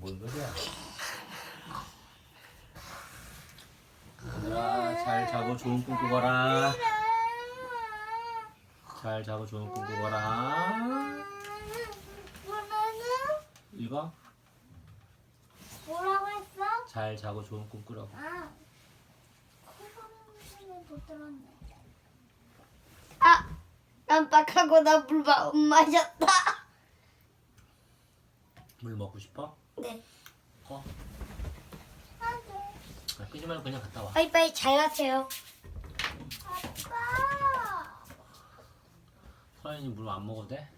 뭔 소리야? 얘들아, 잘 자고 좋은 꿈 꾸거라. 잘 자고 좋은 꿈 꾸거라. 이거? 뭐라고 했어? 잘 자고 좋은 꿈 꾸라고. 아, 코방울은 못 들었네. 아, 깜빡하고 나 물 마셨다. 물 먹고 싶어? 네. 어? 안 돼. 아, 끄지 말고 그냥 갔다 와. 빠이빠이 잘 가세요. 아빠. 서연이 물 안 먹어도 돼?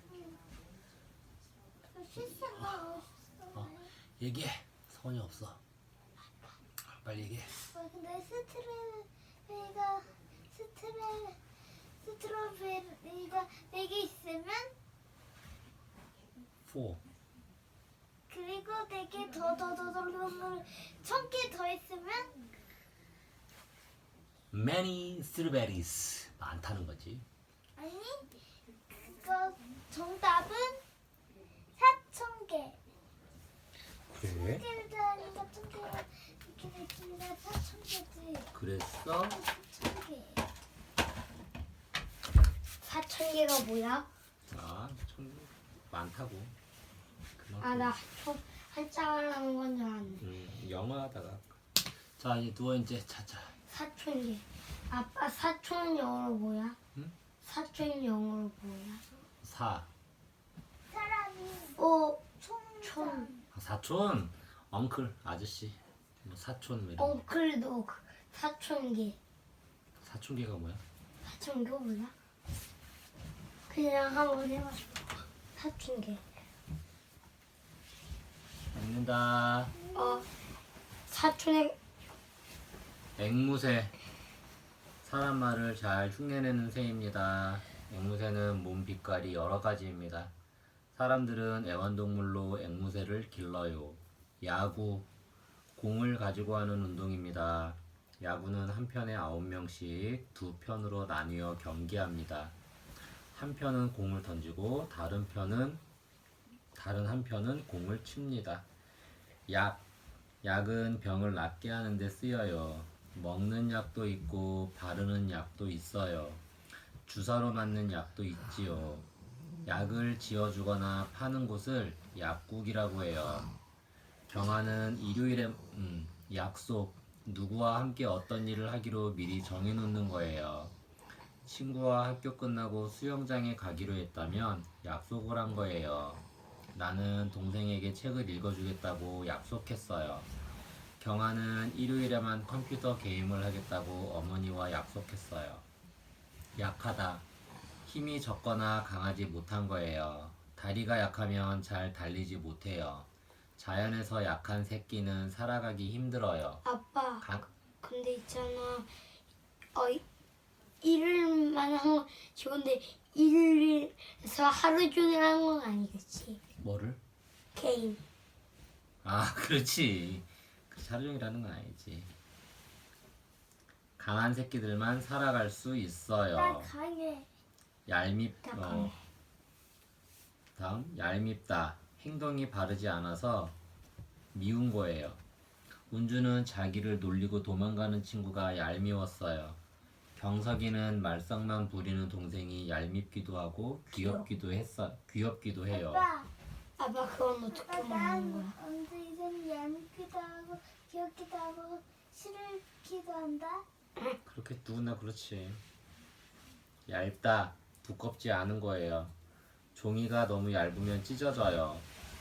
실수가 없어. 얘기해. 서연이 없어. 빨리 얘기해. 근데 스트로베리가 4개 있으면 4. 그리고 4개 더 1000개 더 있으면 Many strawberries. 많다는 거지. 아니 그거 정답은 4000개. 그래? 1000개도 아니고 1000개가 이렇게 됐습니다. 4000개지. 그랬어? 4000개. 4,000개가 뭐야? 아, 참 많다고. 그만큼. 아, 나 한자하는 건 줄 알았네. 영어 하다가. 자, 이제 누워 이제 자자. 4,000개. 아빠 4촌 영어로 뭐야? 응? 4촌 영어로 뭐야? 4. 사람이 오, 총 사촌. 엉클 아저씨. 뭐 사촌 뭐 이런. 엉클도 4,000개. 사촌개가 뭐야? 4,000개 뭐야? 그냥 한번 해봤어. 4,000개. 읽는다. 4촌에 앵무새. 사람 말을 잘 흉내내는 새입니다. 앵무새는 몸 빛깔이 여러 가지입니다. 사람들은 애완동물로 앵무새를 길러요. 야구, 공을 가지고 하는 운동입니다. 야구는 한 편에 9명씩 두 편으로 나뉘어 경기합니다. 한 편은 공을 던지고 다른 한 편은 공을 칩니다. 약은 병을 낫게 하는 데 쓰여요. 먹는 약도 있고 바르는 약도 있어요. 주사로 맞는 약도 있지요. 약을 지어주거나 파는 곳을 약국이라고 해요. 경아는 일요일에 약속, 누구와 함께 어떤 일을 하기로 미리 정해놓는 거예요. 친구와 학교 끝나고 수영장에 가기로 했다면 약속을 한 거예요. 나는 동생에게 책을 읽어주겠다고 약속했어요. 경아는 일요일에만 컴퓨터 게임을 하겠다고 어머니와 약속했어요. 약하다. 힘이 적거나 강하지 못한 거예요. 다리가 약하면 잘 달리지 못해요. 자연에서 약한 새끼는 살아가기 힘들어요. 아빠, 근데 있잖아. 일요일만 한 건 좋은데 일요일에서 하루 종일 한 건 아니겠지. 뭐를? 게임. 아, 그렇지. 하루 종일 하는 건 아니지. 강한 새끼들만 살아갈 수 나 있어요. 강해. 강해. 다음 얄밉다. 행동이 바르지 않아서 미운 거예요. 운주는 자기를 놀리고 도망가는 친구가 얄미웠어요. 경석이는 말썽만 부리는 동생이 얄밉기도 하고 귀엽기도 해요. 아빠, 아빠 그건 어떻게 먹는 거야? 언제든 얄밉기도 하고 귀엽기도 하고 싫기도 한다. 그렇게 누구나 그렇지. 얇다. 두껍지 않은 거예요. 종이가 너무 얇으면 찢어져요.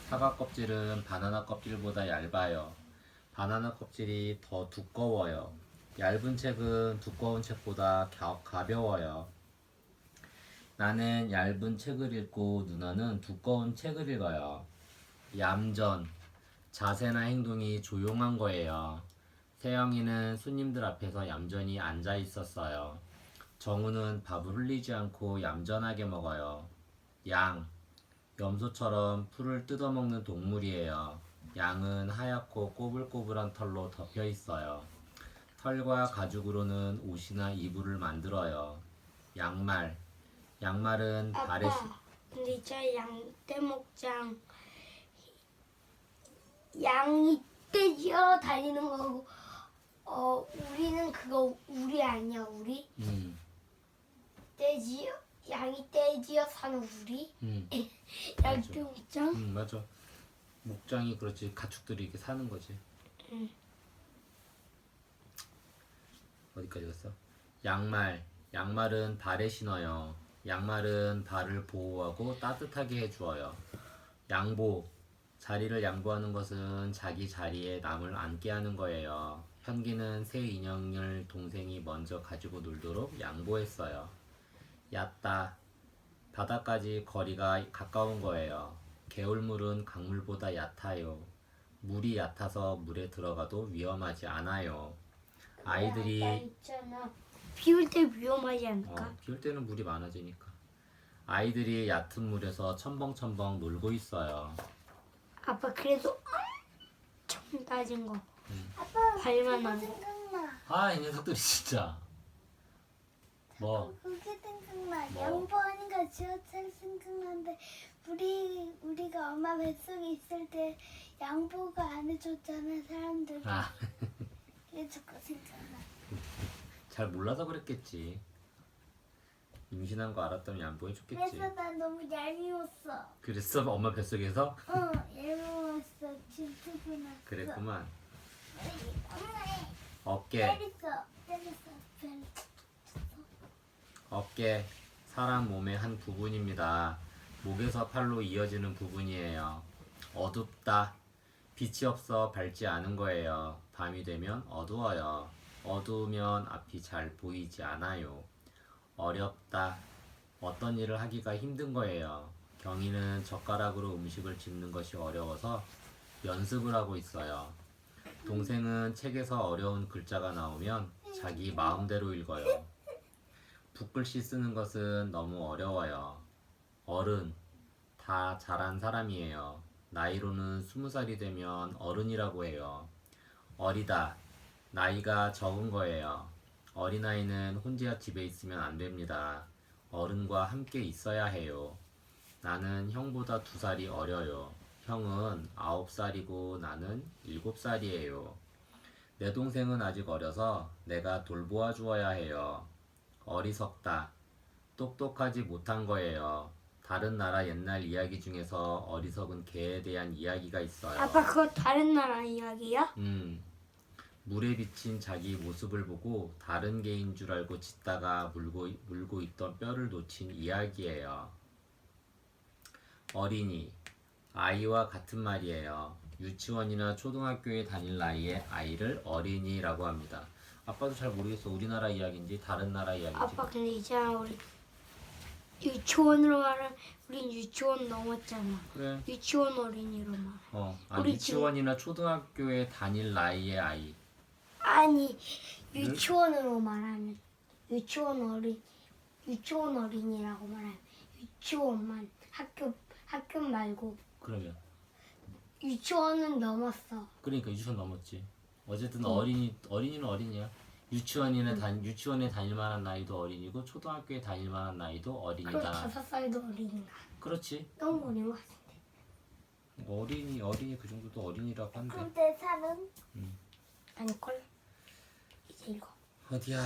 사과 껍질은 바나나 껍질보다 얇아요. 바나나 껍질이 더 두꺼워요. 얇은 책은 두꺼운 책보다 가벼워요. 나는 얇은 책을 읽고 누나는 두꺼운 책을 읽어요. 얌전. 자세나 행동이 조용한 거예요. 세영이는 손님들 앞에서 얌전히 앉아 있었어요. 정우는 밥을 흘리지 않고 얌전하게 먹어요. 양. 염소처럼 풀을 뜯어먹는 동물이에요. 양은 하얗고 꼬불꼬불한 털로 덮여 있어요. 털과 가죽으로는 옷이나 이불을 만들어요. 양말. 양말은 발에 아빠, 근데 있잖아 양떼목장 양이 떼지어 다니는 거고 우리는 그거 우리 아니야 우리? 떼지어 양이 떼지어 사는 우리? 양떼 목장? 맞아. 목장이 그렇지. 가축들이 이렇게 사는 거지. 응. 어디까지 갔어? 양말은 발에 신어요. 양말은 발을 보호하고 따뜻하게 해주어요. 양보, 자리를 양보하는 것은 자기 자리에 남을 앉게 하는 거예요. 현기는 새 인형을 동생이 먼저 가지고 놀도록 양보했어요. 얕다, 바다까지 거리가 가까운 거예요. 개울물은 강물보다 얕아요. 물이 얕아서 물에 들어가도 위험하지 않아요. 아이들이 아까 있잖아. 비올 때 위험하지 않을까? 비올 때는 물이 많아지니까. 아이들이 얕은 물에서 첨벙첨벙 놀고 있어요. 아빠 그래도 엄청 낮은 거. 아빠 발만 그거 안 거. 생각나. 아, 이 녀석들이 진짜. 뭐? 그게 생각나. 뭐? 양보하니까 지하철 생각나는데 우리가 엄마 뱃속에 있을 때 양보가 안 해줬잖아 사람들. 아, 그게 자꾸 생각나. 잘 몰라서 그랬겠지. 임신한 거 알았다면 양보해줬겠지. 그래서 난 너무 얄미웠어. 그랬어? 엄마 뱃속에서? 얄미웠어. 질투구나. 그랬구만. 엄마 어깨, 때렸어. 어깨, 사람 몸의 한 부분입니다. 목에서 팔로 이어지는 부분이에요. 어둡다. 빛이 없어 밝지 않은 거예요. 밤이 되면 어두워요. 어두우면 앞이 잘 보이지 않아요. 어렵다. 어떤 일을 하기가 힘든 거예요. 경이는 젓가락으로 음식을 집는 것이 어려워서 연습을 하고 있어요. 동생은 책에서 어려운 글자가 나오면 자기 마음대로 읽어요. 붓글씨 쓰는 것은 너무 어려워요. 어른, 다 자란 사람이에요. 나이로는 20살이 되면 어른이라고 해요. 어리다, 나이가 적은 거예요. 어린아이는 혼자 집에 있으면 안 됩니다. 어른과 함께 있어야 해요. 나는 형보다 2살이 어려요. 형은 9살이고 나는 7살이에요. 내 동생은 아직 어려서 내가 돌보아 주어야 해요. 어리석다. 똑똑하지 못한 거예요. 다른 나라 옛날 이야기 중에서 어리석은 개에 대한 이야기가 있어요. 아빠 그거 다른 나라 이야기야? 물에 비친 자기 모습을 보고 다른 개인 줄 알고 짖다가 물고 있던 뼈를 놓친 이야기예요. 어린이, 아이와 같은 말이에요. 유치원이나 초등학교에 다닐 나이에 아이를 어린이라고 합니다. 아빠도 잘 모르겠어. 우리나라 이야기인지 다른 나라 이야기인지. 아빠 근데 있잖아 우리 유치원으로 말하면 우린 유치원 넘었잖아. 그래. 유치원 어린이로 말해. 아니, 우리 유치원이나 초등학교에 다닐 나이의 아이. 아니 유치원으로 말하면 유치원 어린이라고 말하면 유치원만 학교 말고 그러면 유치원은 넘었어. 그러니까 유치원 넘었지. 어쨌든 어린이는 어린이야. 유치원에 다닐 만한 나이도 어린이고 초등학교에 다닐 만한 나이도 그럼 어린이다. 5살도 어린인가? 그렇지. 너무 어린 것 같은데. 어린이 그 정도도 어린이라고 한대. 그럼 내 살은? 아닐걸? 이제 읽어. 어디야?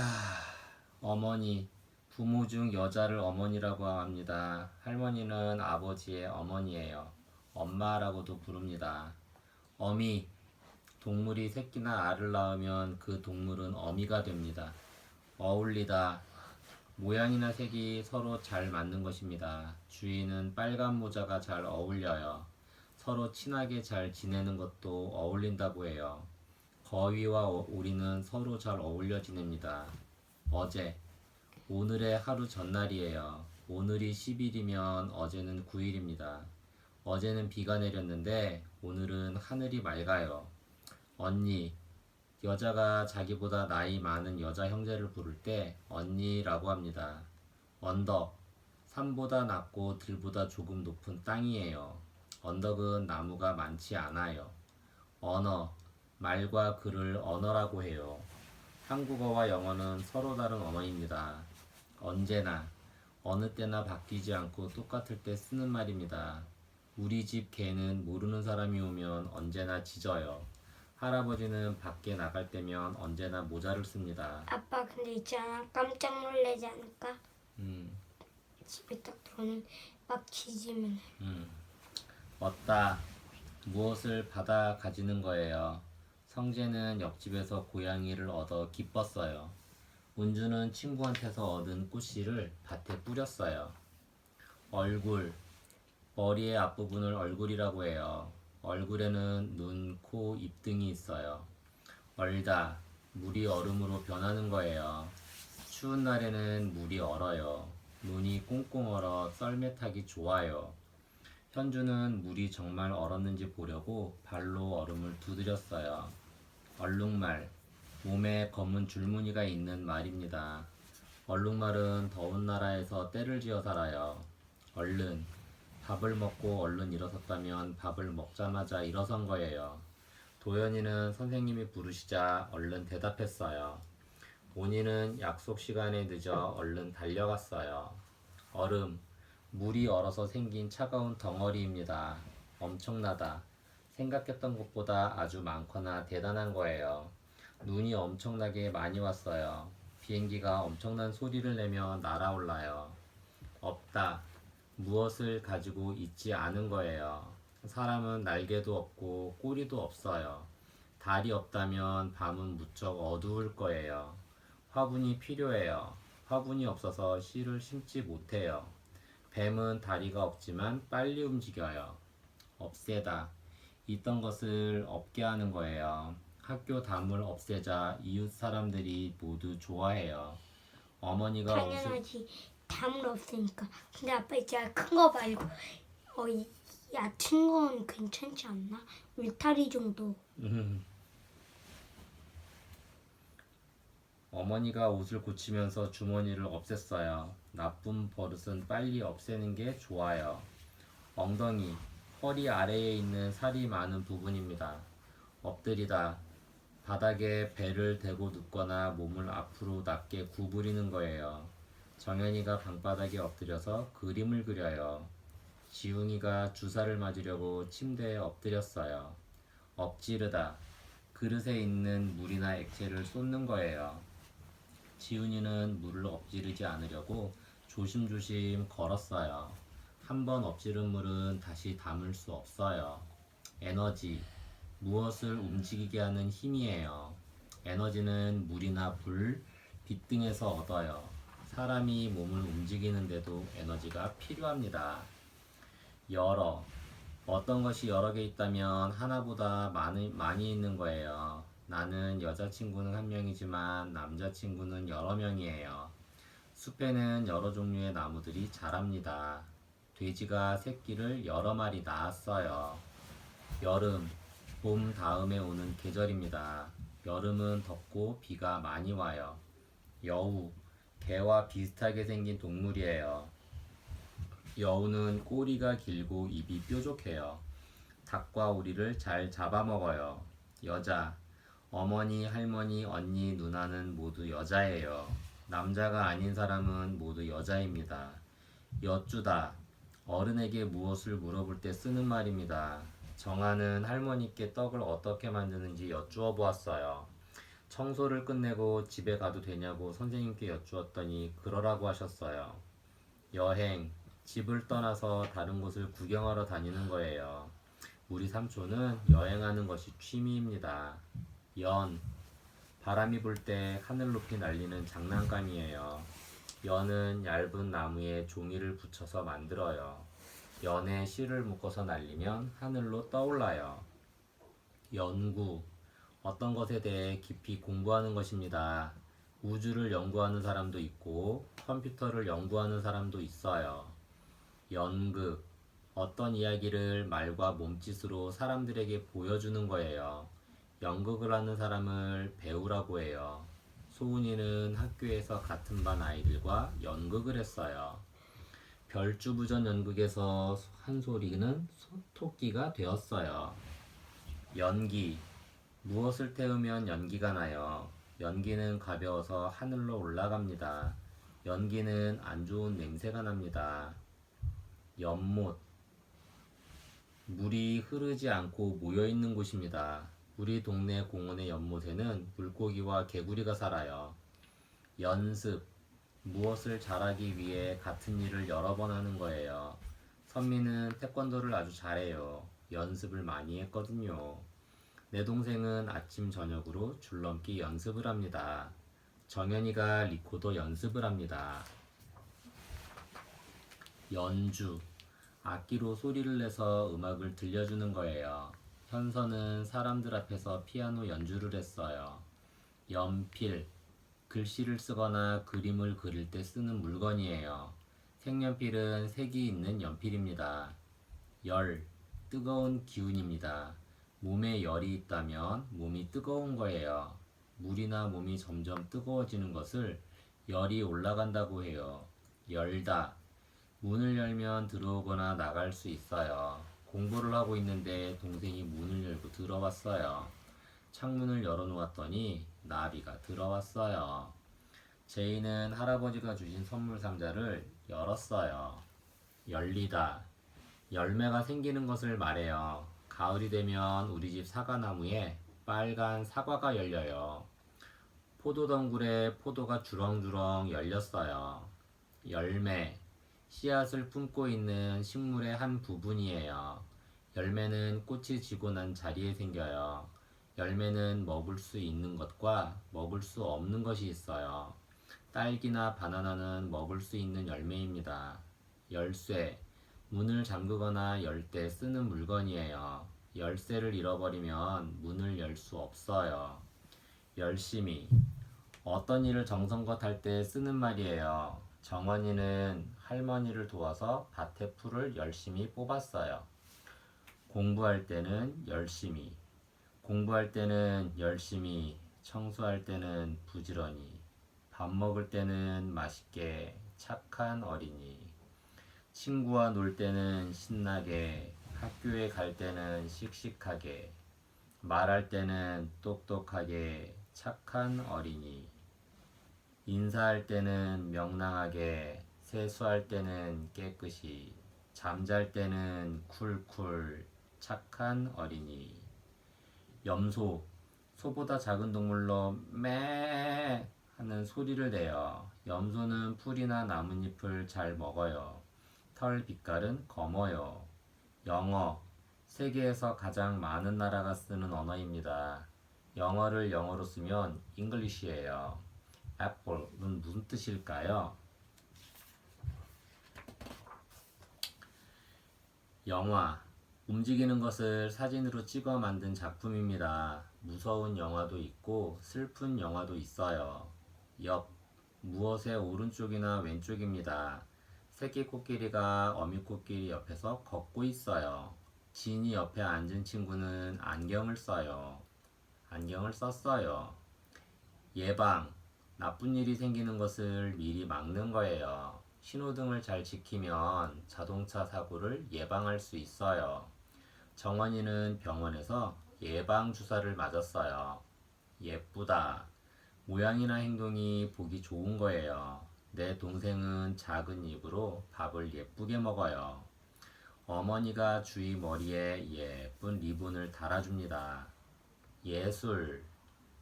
어머니. 부모 중 여자를 어머니라고 합니다. 할머니는 아버지의 어머니예요. 엄마라고도 부릅니다. 어미. 동물이 새끼나 알을 낳으면 그 동물은 어미가 됩니다. 어울리다. 모양이나 색이 서로 잘 맞는 것입니다. 주인은 빨간 모자가 잘 어울려요. 서로 친하게 잘 지내는 것도 어울린다고 해요. 거위와 오리는 서로 잘 어울려 지냅니다. 어제. 오늘의 하루 전날이에요. 오늘이 10일이면 어제는 9일입니다. 어제는 비가 내렸는데 오늘은 하늘이 맑아요. 언니, 여자가 자기보다 나이 많은 여자 형제를 부를 때 언니라고 합니다. 언덕, 산보다 낮고 들보다 조금 높은 땅이에요. 언덕은 나무가 많지 않아요. 언어, 말과 글을 언어라고 해요. 한국어와 영어는 서로 다른 언어입니다. 언제나, 어느 때나 바뀌지 않고 똑같을 때 쓰는 말입니다. 우리 집 개는 모르는 사람이 오면 언제나 짖어요. 할아버지는 밖에 나갈 때면 언제나 모자를 씁니다. 아빠 근데 있잖아 깜짝 놀라지 않을까? 음, 집에 딱 들어오는 막 짖으면 얻다. 무엇을 받아 가지는 거예요. 성재는 옆집에서 고양이를 얻어 기뻤어요. 운주는 친구한테서 얻은 꽃씨를 밭에 뿌렸어요. 얼굴. 머리의 앞부분을 얼굴이라고 해요. 얼굴에는 눈, 코, 입 등이 있어요. 얼다. 물이 얼음으로 변하는 거예요. 추운 날에는 물이 얼어요. 눈이 꽁꽁 얼어 썰매 타기 좋아요. 현주는 물이 정말 얼었는지 보려고 발로 얼음을 두드렸어요. 얼룩말. 몸에 검은 줄무늬가 있는 말입니다. 얼룩말은 더운 나라에서 때를 지어 살아요. 얼른. 밥을 먹고 얼른 일어섰다면 밥을 먹자마자 일어선 거예요. 도연이는 선생님이 부르시자 얼른 대답했어요. 온이는 약속 시간에 늦어 얼른 달려갔어요. 얼음. 물이 얼어서 생긴 차가운 덩어리입니다. 엄청나다. 생각했던 것보다 아주 많거나 대단한 거예요. 눈이 엄청나게 많이 왔어요. 비행기가 엄청난 소리를 내며 날아올라요. 없다. 무엇을 가지고 있지 않은 거예요. 사람은 날개도 없고 꼬리도 없어요. 달이 없다면 밤은 무척 어두울 거예요. 화분이 필요해요. 화분이 없어서 씨를 심지 못해요. 뱀은 다리가 없지만 빨리 움직여요. 없애다. 있던 것을 없게 하는 거예요. 학교 담을 없애자 이웃 사람들이 모두 좋아해요. 어머니가 옷을 당연하지 담을 없으니까. 근데 아빠 있잖아 큰 거 말고 얕은 건 괜찮지 않나? 울타리 정도. 어머니가 옷을 고치면서 주머니를 없앴어요. 나쁜 버릇은 빨리 없애는 게 좋아요. 엉덩이, 허리 아래에 있는 살이 많은 부분입니다. 엎드리다. 바닥에 배를 대고 눕거나 몸을 앞으로 낮게 구부리는 거예요. 정연이가 방바닥에 엎드려서 그림을 그려요. 지웅이가 주사를 맞으려고 침대에 엎드렸어요. 엎지르다. 그릇에 있는 물이나 액체를 쏟는 거예요. 지훈이는 물을 엎지르지 않으려고 조심조심 걸었어요. 한 번 엎지른 물은 다시 담을 수 없어요. 에너지. 무엇을 움직이게 하는 힘이에요. 에너지는 물이나 불, 빛 등에서 얻어요. 사람이 몸을 움직이는데도 에너지가 필요합니다. 여러. 어떤 것이 여러 개 있다면 하나보다 많이 있는 거예요. 나는 여자친구는 한 명이지만 남자친구는 여러 명이에요. 숲에는 여러 종류의 나무들이 자랍니다. 돼지가 새끼를 여러 마리 낳았어요. 여름. 봄 다음에 오는 계절입니다. 여름은 덥고 비가 많이 와요. 여우. 개와 비슷하게 생긴 동물이에요. 여우는 꼬리가 길고 입이 뾰족해요. 닭과 오리를 잘 잡아먹어요. 여자. 어머니, 할머니, 언니, 누나는 모두 여자예요. 남자가 아닌 사람은 모두 여자입니다. 여쭈다. 어른에게 무엇을 물어볼 때 쓰는 말입니다. 정아는 할머니께 떡을 어떻게 만드는지 여쭈어 보았어요. 청소를 끝내고 집에 가도 되냐고 선생님께 여쭈었더니 그러라고 하셨어요. 여행. 집을 떠나서 다른 곳을 구경하러 다니는 거예요. 우리 삼촌은 여행하는 것이 취미입니다. 연. 바람이 불 때 하늘 높이 날리는 장난감이에요. 연은 얇은 나무에 종이를 붙여서 만들어요. 연에 실을 묶어서 날리면 하늘로 떠올라요. 연구. 어떤 것에 대해 깊이 공부하는 것입니다. 우주를 연구하는 사람도 있고 컴퓨터를 연구하는 사람도 있어요. 연극. 어떤 이야기를 말과 몸짓으로 사람들에게 보여주는 거예요. 연극을 하는 사람을 배우라고 해요. 소은이는 학교에서 같은 반 아이들과 연극을 했어요. 별주부전 연극에서 한 소리는 토끼가 되었어요. 연기. 무엇을 태우면 연기가 나요. 연기는 가벼워서 하늘로 올라갑니다. 연기는 안 좋은 냄새가 납니다. 연못. 물이 흐르지 않고 모여 있는 곳입니다. 우리 동네 공원의 연못에는 물고기와 개구리가 살아요. 연습, 무엇을 잘하기 위해 같은 일을 여러 번 하는 거예요. 선미는 태권도를 아주 잘해요. 연습을 많이 했거든요. 내 동생은 아침 저녁으로 줄넘기 연습을 합니다. 정연이가 리코더 연습을 합니다. 연주, 악기로 소리를 내서 음악을 들려주는 거예요. 현서는 사람들 앞에서 피아노 연주를 했어요. 연필, 글씨를 쓰거나 그림을 그릴 때 쓰는 물건이에요. 색연필은 색이 있는 연필입니다. 열, 뜨거운 기운입니다. 몸에 열이 있다면 몸이 뜨거운 거예요. 물이나 몸이 점점 뜨거워지는 것을 열이 올라간다고 해요. 열다, 문을 열면 들어오거나 나갈 수 있어요. 공부를 하고 있는데 동생이 문을 열고 들어왔어요. 창문을 열어놓았더니 나비가 들어왔어요. 제이는 할아버지가 주신 선물 상자를 열었어요. 열리다. 열매가 생기는 것을 말해요. 가을이 되면 우리 집 사과나무에 빨간 사과가 열려요. 포도덩굴에 포도가 주렁주렁 열렸어요. 열매. 씨앗을 품고 있는 식물의 한 부분이에요. 열매는 꽃이 지고 난 자리에 생겨요. 열매는 먹을 수 있는 것과 먹을 수 없는 것이 있어요. 딸기나 바나나는 먹을 수 있는 열매입니다. 열쇠, 문을 잠그거나 열 때 쓰는 물건이에요. 열쇠를 잃어버리면 문을 열 수 없어요. 열심히, 어떤 일을 정성껏 할 때 쓰는 말이에요. 정원이는 할머니를 도와서 밭에 풀을 열심히 뽑았어요. 공부할 때는 열심히, 공부할 때는 열심히, 청소할 때는 부지런히, 밥 먹을 때는 맛있게, 착한 어린이, 친구와 놀 때는 신나게, 학교에 갈 때는 씩씩하게, 말할 때는 똑똑하게, 착한 어린이, 인사할 때는 명랑하게, 세수할 때는 깨끗이, 잠잘 때는 쿨쿨, 착한 어린이. 염소, 소보다 작은 동물로 매 하는 소리를 내요. 염소는 풀이나 나뭇잎을 잘 먹어요. 털 빛깔은 검어요. 영어, 세계에서 가장 많은 나라가 쓰는 언어입니다. 영어를 영어로 쓰면 English예요. Apple은 무슨 뜻일까요? 영화, 움직이는 것을 사진으로 찍어 만든 작품입니다. 무서운 영화도 있고 슬픈 영화도 있어요. 옆, 무엇의 오른쪽이나 왼쪽입니다. 새끼 코끼리가 어미 코끼리 옆에서 걷고 있어요. 진이 옆에 앉은 친구는 안경을 써요. 안경을 썼어요. 예방, 나쁜 일이 생기는 것을 미리 막는 거예요. 신호등을 잘 지키면 자동차 사고를 예방할 수 있어요. 정원이는 병원에서 예방 주사를 맞았어요. 예쁘다. 모양이나 행동이 보기 좋은 거예요. 내 동생은 작은 입으로 밥을 예쁘게 먹어요. 어머니가 주희 머리에 예쁜 리본을 달아줍니다. 예술.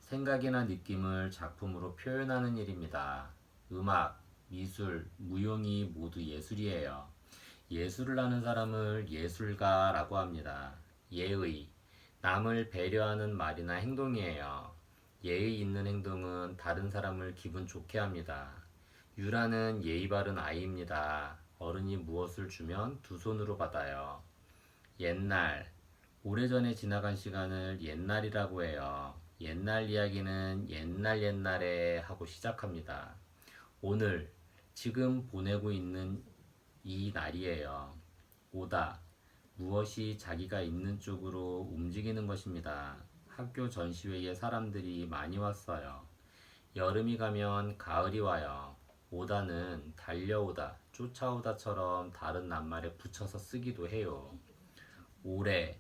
생각이나 느낌을 작품으로 표현하는 일입니다. 음악, 미술, 무용이 모두 예술이에요. 예술을 하는 사람을 예술가라고 합니다. 예의, 남을 배려하는 말이나 행동이에요. 예의 있는 행동은 다른 사람을 기분 좋게 합니다. 유라는 예의 바른 아이입니다. 어른이 무엇을 주면 두 손으로 받아요. 옛날, 오래전에 지나간 시간을 옛날이라고 해요. 옛날 이야기는 옛날에 하고 시작합니다. 오늘, 지금 보내고 있는 이 날이에요. 오다, 무엇이 자기가 있는 쪽으로 움직이는 것입니다. 학교 전시회에 사람들이 많이 왔어요. 여름이 가면 가을이 와요. 오다는 달려오다, 쫓아오다처럼 다른 낱말에 붙여서 쓰기도 해요. 오래,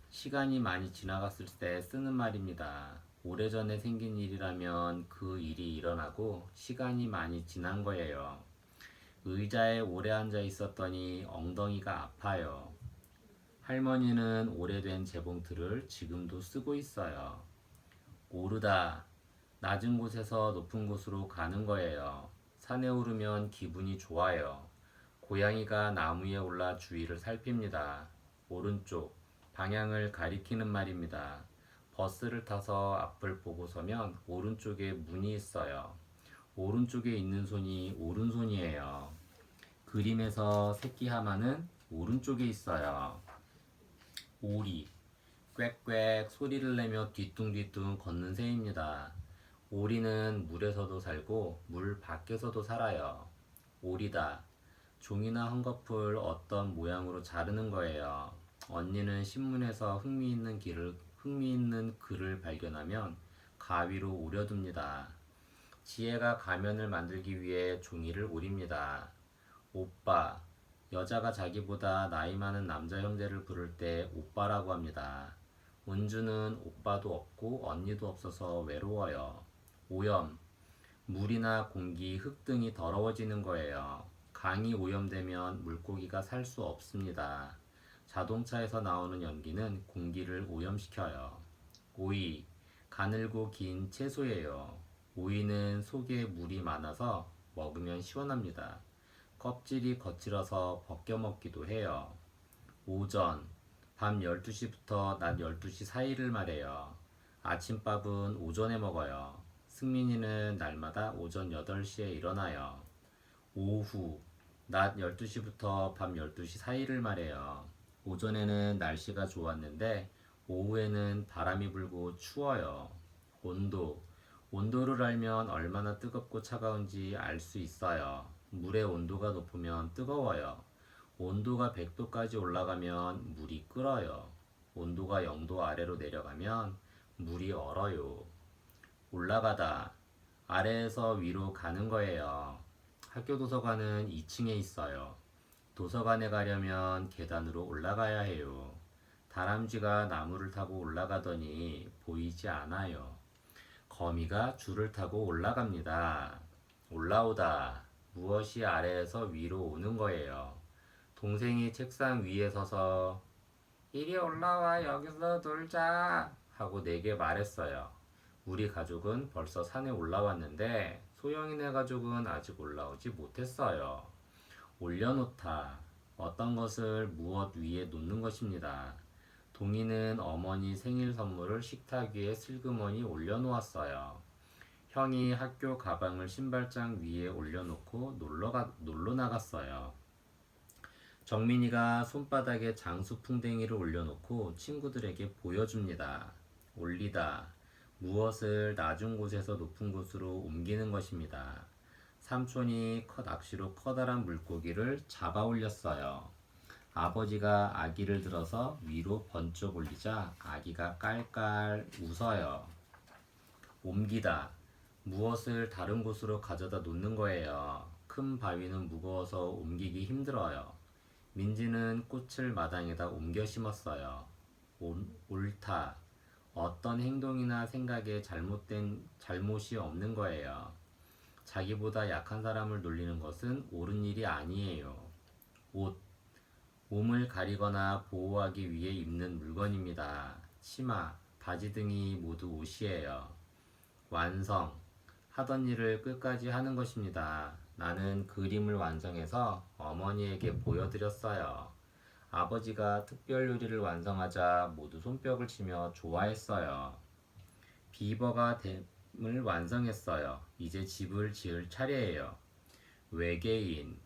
시간이 많이 지나갔을 때 쓰는 말입니다. 오래전에 생긴 일이라면 그 일이 일어나고 시간이 많이 지난 거예요. 의자에 오래 앉아 있었더니 엉덩이가 아파요. 할머니는 오래된 재봉틀을 지금도 쓰고 있어요. 오르다. 낮은 곳에서 높은 곳으로 가는 거예요. 산에 오르면 기분이 좋아요. 고양이가 나무에 올라 주위를 살핍니다. 오른쪽. 방향을 가리키는 말입니다. 버스를 타서 앞을 보고 서면 오른쪽에 문이 있어요. 오른쪽에 있는 손이 오른손이에요. 그림에서 새끼 하마는 오른쪽에 있어요. 오리. 꽥꽥 소리를 내며 뒤뚱뒤뚱 걷는 새입니다. 오리는 물에서도 살고 물 밖에서도 살아요. 오리다. 종이나 헝겊을 어떤 모양으로 자르는 거예요. 언니는 신문에서 흥미있는 글을 발견하면 가위로 오려둡니다. 지혜가 가면을 만들기 위해 종이를 오립니다. 오빠. 여자가 자기보다 나이 많은 남자 형제를 부를 때 오빠라고 합니다. 은주는 오빠도 없고 언니도 없어서 외로워요. 오염. 물이나 공기, 흙 등이 더러워지는 거예요. 강이 오염되면 물고기가 살 수 없습니다. 자동차에서 나오는 연기는 공기를 오염시켜요. 오이. 가늘고 긴 채소예요. 오이는 속에 물이 많아서 먹으면 시원합니다. 껍질이 거칠어서 벗겨 먹기도 해요. 오전. 밤 12시부터 낮 12시 사이를 말해요. 아침밥은 오전에 먹어요. 승민이는 날마다 오전 8시에 일어나요. 오후. 낮 12시부터 밤 12시 사이를 말해요. 오전에는 날씨가 좋았는데 오후에는 바람이 불고 추워요. 온도. 온도를 알면 얼마나 뜨겁고 차가운지 알 수 있어요. 물의 온도가 높으면 뜨거워요. 온도가 100도까지 올라가면 물이 끓어요. 온도가 0도 아래로 내려가면 물이 얼어요. 올라가다. 아래에서 위로 가는 거예요. 학교 도서관은 2층에 있어요. 도서관에 가려면 계단으로 올라가야 해요. 다람쥐가 나무를 타고 올라가더니 보이지 않아요. 거미가 줄을 타고 올라갑니다. 올라오다. 무엇이 아래에서 위로 오는 거예요. 동생이 책상 위에 서서 이리 올라와 여기서 놀자 하고 내게 말했어요. 우리 가족은 벌써 산에 올라왔는데 소영이네 가족은 아직 올라오지 못했어요. 올려놓다. 어떤 것을 무엇 위에 놓는 것입니다. 동이는 어머니 생일 선물을 식탁 위에 슬그머니 올려놓았어요. 형이 학교 가방을 신발장 위에 올려놓고 놀러 나갔어요. 정민이가 손바닥에 장수풍뎅이를 올려놓고 친구들에게 보여줍니다. 올리다. 무엇을 낮은 곳에서 높은 곳으로 옮기는 것입니다. 삼촌이 낚시로 커다란 물고기를 잡아 올렸어요. 아버지가 아기를 들어서 위로 번쩍 올리자 아기가 깔깔 웃어요. 옮기다. 무엇을 다른 곳으로 가져다 놓는 거예요. 큰 바위는 무거워서 옮기기 힘들어요. 민지는 꽃을 마당에다 옮겨 심었어요. 옳다. 어떤 행동이나 생각에 잘못이 없는 거예요. 자기보다 약한 사람을 놀리는 것은 옳은 일이 아니에요. 옷. 몸을 가리거나 보호하기 위해 입는 물건입니다. 치마, 바지 등이 모두 옷이에요. 완성. 하던 일을 끝까지 하는 것입니다. 나는 그림을 완성해서 어머니에게 보여드렸어요. 아버지가 특별 요리를 완성하자 모두 손뼉을 치며 좋아했어요. 비버가 댐을 완성했어요. 이제 집을 지을 차례예요. 외계인.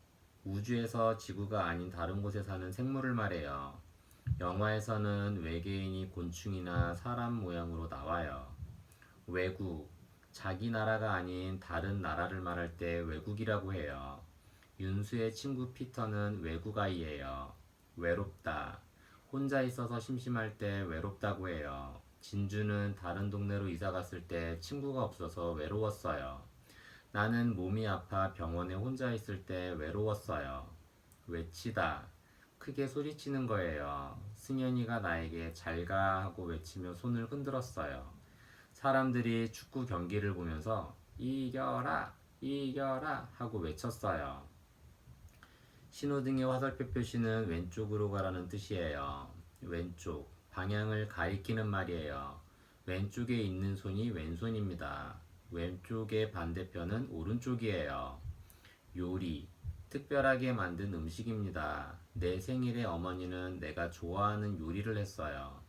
우주에서 지구가 아닌 다른 곳에 사는 생물을 말해요. 영화에서는 외계인이 곤충이나 사람 모양으로 나와요. 외국. 자기 나라가 아닌 다른 나라를 말할 때 외국이라고 해요. 윤수의 친구 피터는 외국 아이예요. 외롭다. 혼자 있어서 심심할 때 외롭다고 해요. 진주는 다른 동네로 이사 갔을 때 친구가 없어서 외로웠어요. 나는 몸이 아파 병원에 혼자 있을 때 외로웠어요. 외치다. 크게 소리치는 거예요. 승현이가 나에게 잘가 하고 외치며 손을 흔들었어요. 사람들이 축구 경기를 보면서 이겨라, 이겨라 하고 외쳤어요. 신호등의 화살표 표시는 왼쪽으로 가라는 뜻이에요. 왼쪽, 방향을 가리키는 말이에요. 왼쪽에 있는 손이 왼손입니다. 왼쪽의 반대편은 오른쪽이에요. 요리, 특별하게 만든 음식입니다. 내 생일에 어머니는 내가 좋아하는 요리를 했어요.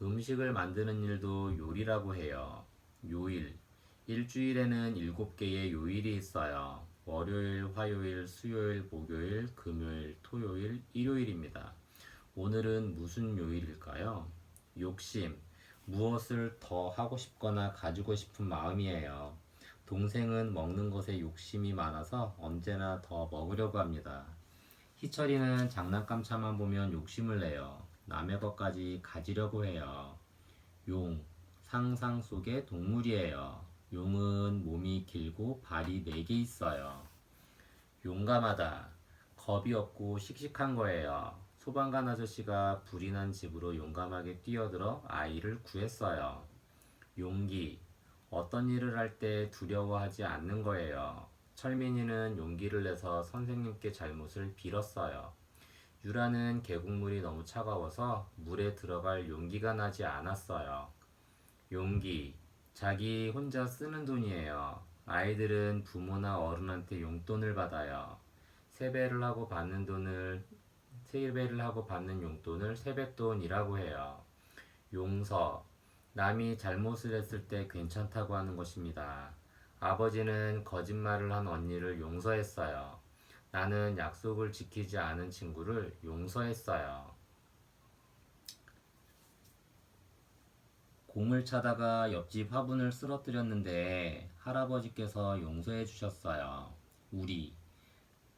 음식을 만드는 일도 요리라고 해요. 요일, 일주일에는 7개의 요일이 있어요. 월요일, 화요일, 수요일, 목요일, 금요일, 토요일, 일요일입니다. 오늘은 무슨 요일일까요? 욕심, 무엇을 더 하고 싶거나 가지고 싶은 마음이에요. 동생은 먹는 것에 욕심이 많아서 언제나 더 먹으려고 합니다. 희철이는 장난감차만 보면 욕심을 내요. 남의 것까지 가지려고 해요. 용, 상상 속의 동물이에요. 용은 몸이 길고 발이 4개 있어요. 용감하다. 겁이 없고 씩씩한 거예요. 소방관 아저씨가 불이 난 집으로 용감하게 뛰어들어 아이를 구했어요. 용기. 어떤 일을 할 때 두려워하지 않는 거예요. 철민이는 용기를 내서 선생님께 잘못을 빌었어요. 유라는 계곡물이 너무 차가워서 물에 들어갈 용기가 나지 않았어요. 용기. 자기 혼자 쓰는 돈이에요. 아이들은 부모나 어른한테 용돈을 받아요. 세배를 하고 받는 용돈을 세뱃돈이라고 해요. 용서. 남이 잘못을 했을 때 괜찮다고 하는 것입니다. 아버지는 거짓말을 한 언니를 용서했어요. 나는 약속을 지키지 않은 친구를 용서했어요. 공을 차다가 옆집 화분을 쓰러뜨렸는데 할아버지께서 용서해 주셨어요. 우리.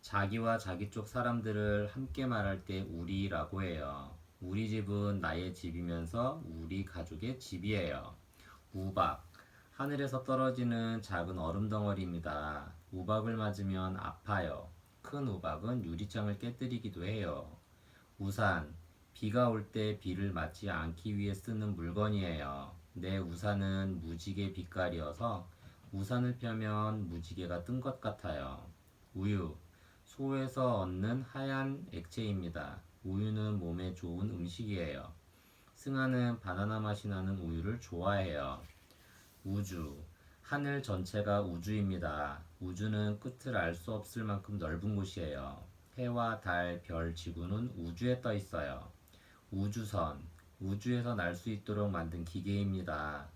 자기와 자기 쪽 사람들을 함께 말할 때 우리라고 해요. 우리 집은 나의 집이면서 우리 가족의 집이에요. 우박. 하늘에서 떨어지는 작은 얼음 덩어리입니다. 우박을 맞으면 아파요. 큰 우박은 유리창을 깨뜨리기도 해요. 우산. 비가 올 때 비를 맞지 않기 위해 쓰는 물건이에요. 내 우산은 무지개 빛깔이어서 우산을 펴면 무지개가 뜬 것 같아요. 우유. 소에서 얻는 하얀 액체입니다. 우유는 몸에 좋은 음식이에요. 승아는 바나나 맛이 나는 우유를 좋아해요. 우주. 하늘 전체가 우주입니다. 우주는 끝을 알 수 없을 만큼 넓은 곳이에요. 해와 달, 별, 지구는 우주에 떠 있어요. 우주선. 우주에서 날 수 있도록 만든 기계입니다.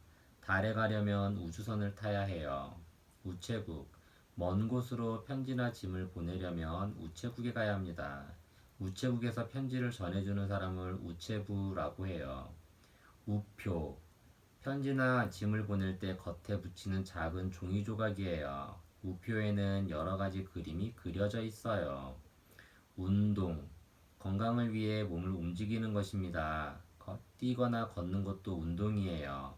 달에 가려면 우주선을 타야 해요. 우체국. 먼 곳으로 편지나 짐을 보내려면 우체국에 가야 합니다. 우체국에서 편지를 전해주는 사람을 우체부라고 해요. 우표. 편지나 짐을 보낼 때 겉에 붙이는 작은 종이 조각이에요. 우표에는 여러 가지 그림이 그려져 있어요. 운동. 건강을 위해 몸을 움직이는 것입니다. 뛰거나 걷는 것도 운동이에요.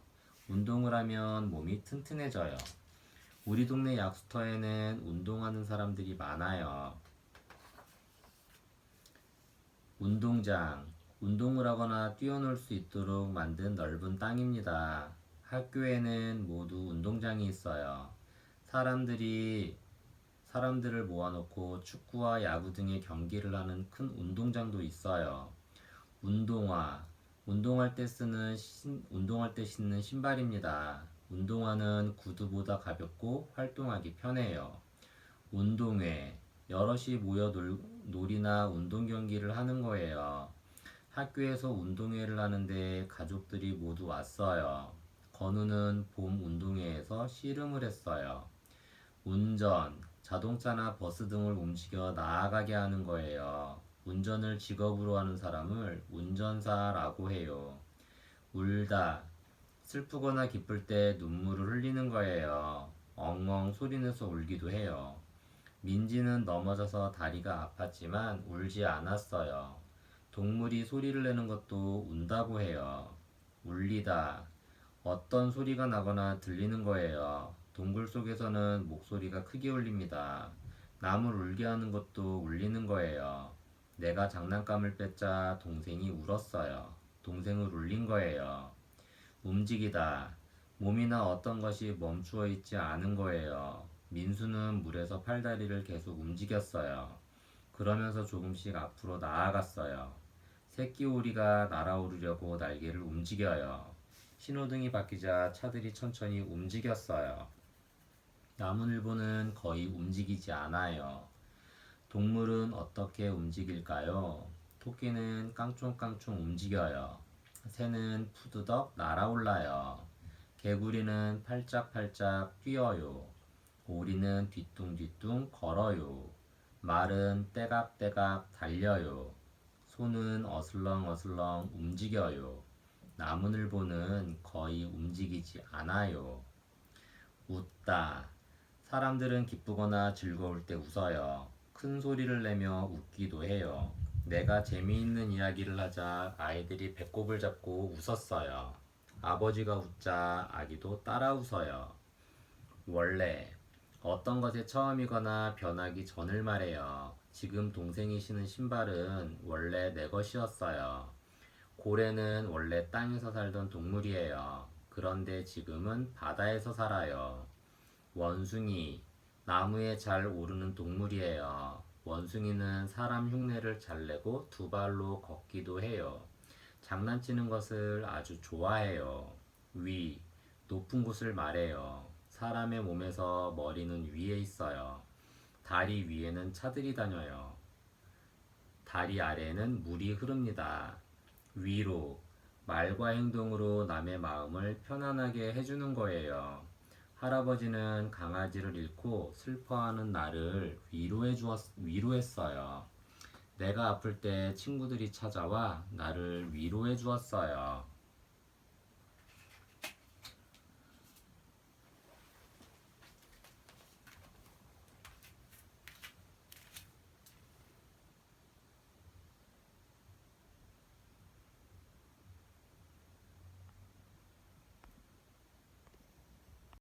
운동을 하면 몸이 튼튼해져요. 우리 동네 약수터에는 운동하는 사람들이 많아요. 운동장. 운동을 하거나 뛰어놀 수 있도록 만든 넓은 땅입니다. 학교에는 모두 운동장이 있어요. 사람들을 모아놓고 축구와 야구 등의 경기를 하는 큰 운동장도 있어요. 운동화. 운동할 때 신는 신발입니다. 운동화는 구두보다 가볍고 활동하기 편해요. 운동회. 여럿이 모여 놀이나 운동 경기를 하는 거예요. 학교에서 운동회를 하는데 가족들이 모두 왔어요. 건우는 봄 운동회에서 씨름을 했어요. 운전. 자동차나 버스 등을 움직여 나아가게 하는 거예요. 운전을 직업으로 하는 사람을 운전사라고 해요. 울다. 슬프거나 기쁠 때 눈물을 흘리는 거예요. 엉엉 소리내서 울기도 해요. 민지는 넘어져서 다리가 아팠지만 울지 않았어요. 동물이 소리를 내는 것도 운다고 해요. 울리다. 어떤 소리가 나거나 들리는 거예요. 동굴 속에서는 목소리가 크게 울립니다. 남을 울게 하는 것도 울리는 거예요. 내가 장난감을 뺏자 동생이 울었어요. 동생을 울린 거예요. 움직이다. 몸이나 어떤 것이 멈추어 있지 않은 거예요. 민수는 물에서 팔다리를 계속 움직였어요. 그러면서 조금씩 앞으로 나아갔어요. 새끼 오리가 날아오르려고 날개를 움직여요. 신호등이 바뀌자 차들이 천천히 움직였어요. 나무늘보는 거의 움직이지 않아요. 동물은 어떻게 움직일까요? 토끼는 깡총깡총 움직여요. 새는 푸드덕 날아올라요. 개구리는 팔짝팔짝 뛰어요. 오리는 뒤뚱뒤뚱 걸어요. 말은 떼각떼각 달려요. 소는 어슬렁어슬렁 움직여요. 나무늘보는 거의 움직이지 않아요. 웃다. 사람들은 기쁘거나 즐거울 때 웃어요. 큰 소리를 내며 웃기도 해요. 내가 재미있는 이야기를 하자 아이들이 배꼽을 잡고 웃었어요. 아버지가 웃자 아기도 따라 웃어요. 원래 어떤 것의 처음이거나 변하기 전을 말해요. 지금 동생이 신은 신발은 원래 내 것이었어요. 고래는 원래 땅에서 살던 동물이에요. 그런데 지금은 바다에서 살아요. 원숭이, 나무에 잘 오르는 동물이에요. 원숭이는 사람 흉내를 잘 내고 두 발로 걷기도 해요. 장난치는 것을 아주 좋아해요. 위, 높은 곳을 말해요. 사람의 몸에서 머리는 위에 있어요. 다리 위에는 차들이 다녀요. 다리 아래에는 물이 흐릅니다. 위로, 말과 행동으로 남의 마음을 편안하게 해주는 거예요. 할아버지는 강아지를 잃고 슬퍼하는 나를 위로했어요. 내가 아플 때 친구들이 찾아와 나를 위로해 주었어요.